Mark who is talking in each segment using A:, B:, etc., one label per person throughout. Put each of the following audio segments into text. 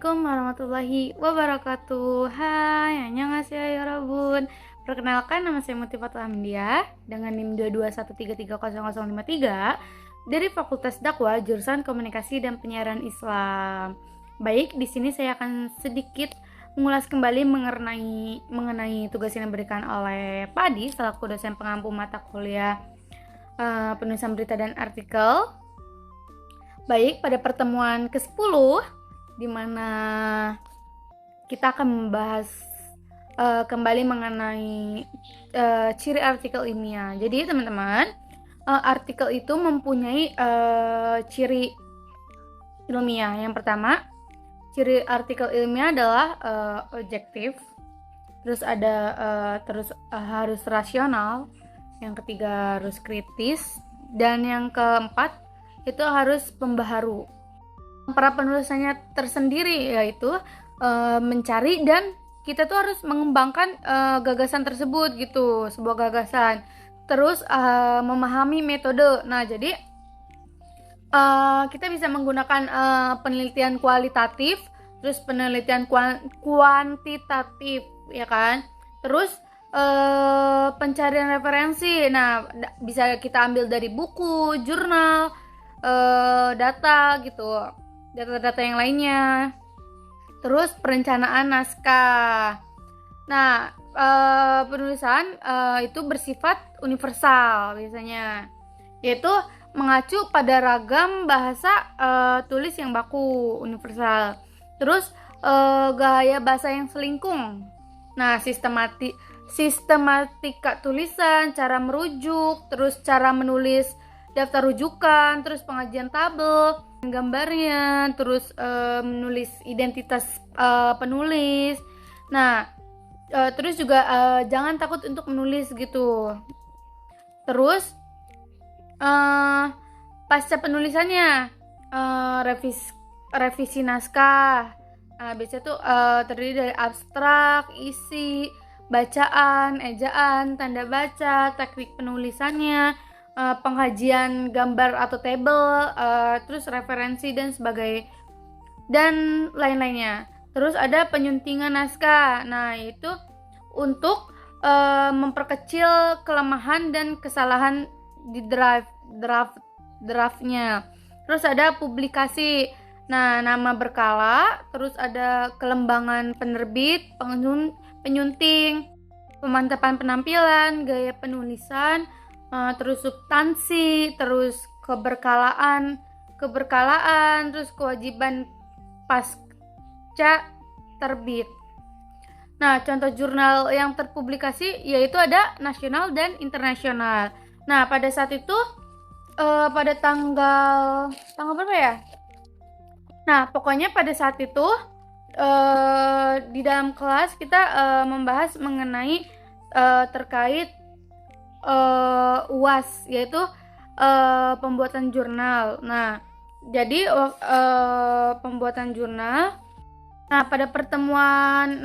A: Assalamualaikum warahmatullahi wabarakatuh. Hai, annyeonghaseyo yorobun. Perkenalkan, nama saya Mutifatul Hamdiah dengan NIM 221330053 dari Fakultas Dakwah jurusan Komunikasi dan Penyiaran Islam. Baik, di sini saya akan sedikit mengulas kembali mengenai tugas yang diberikan oleh Padi selaku dosen pengampu mata kuliah penulisan berita dan artikel. Baik, pada pertemuan ke-10 di mana kita akan membahas kembali mengenai ciri artikel ilmiah. Jadi teman-teman, artikel itu mempunyai ciri ilmiah. Yang pertama, ciri artikel ilmiah adalah objektif. Terus harus rasional. Yang ketiga harus kritis, dan yang keempat itu harus pembaharu. Para penulisannya tersendiri yaitu mencari dan kita tuh harus mengembangkan gagasan tersebut gitu, sebuah gagasan. Terus memahami metode. Nah, jadi kita bisa menggunakan penelitian kualitatif, terus penelitian kuantitatif, ya kan? Terus pencarian referensi. Nah, bisa kita ambil dari buku, jurnal, data gitu, data-data yang lainnya. Terus perencanaan naskah. Nah, penulisan itu bersifat universal biasanya, yaitu mengacu pada ragam bahasa tulis yang baku, universal. Terus gaya bahasa yang selingkung. Nah, sistematika tulisan, cara merujuk, terus cara menulis daftar rujukan, terus pengajian tabel, gambarnya, terus menulis identitas penulis. Nah, terus juga jangan takut untuk menulis gitu. Terus pasca penulisannya revisi naskah. Nah, biasanya tuh terdiri dari abstrak, isi, bacaan, ejaan, tanda baca, teknik penulisannya, pengkajian gambar atau tabel, terus referensi dan lain-lainnya. Terus ada penyuntingan naskah. Nah, itu untuk memperkecil kelemahan dan kesalahan di draftnya. Terus ada publikasi. Nah, nama berkala. Terus ada kelembangan penerbit, penyunting, pemantapan penampilan, gaya penulisan, terus substansi, terus keberkalaan, terus kewajiban pasca terbit. Nah, contoh jurnal yang terpublikasi yaitu ada nasional dan internasional. Nah, pada saat itu pada tanggal berapa ya? Nah, pokoknya pada saat itu di dalam kelas kita membahas mengenai terkait UAS, yaitu pembuatan jurnal. Nah, jadi pembuatan jurnal. Nah, pada pertemuan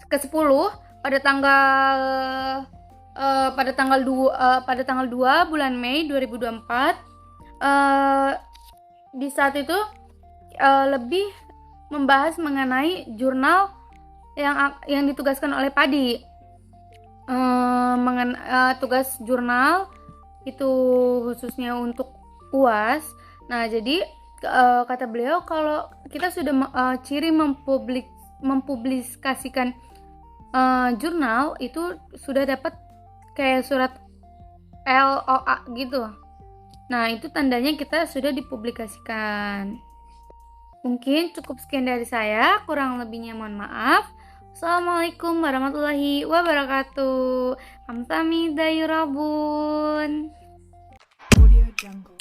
A: ke-10 pada tanggal 2 bulan Mei 2024, di saat itu lebih membahas mengenai jurnal yang ditugaskan oleh Padi. Tugas jurnal itu khususnya untuk UAS. Nah, jadi kata beliau kalau kita sudah ciri mempublikasikan jurnal itu sudah dapat kayak surat LOA gitu. Nah, itu tandanya kita sudah dipublikasikan. Mungkin cukup sekian dari saya, kurang lebihnya mohon maaf. Assalamualaikum warahmatullahi wabarakatuh. Kamsahamnida yorobun. Audio Jungle.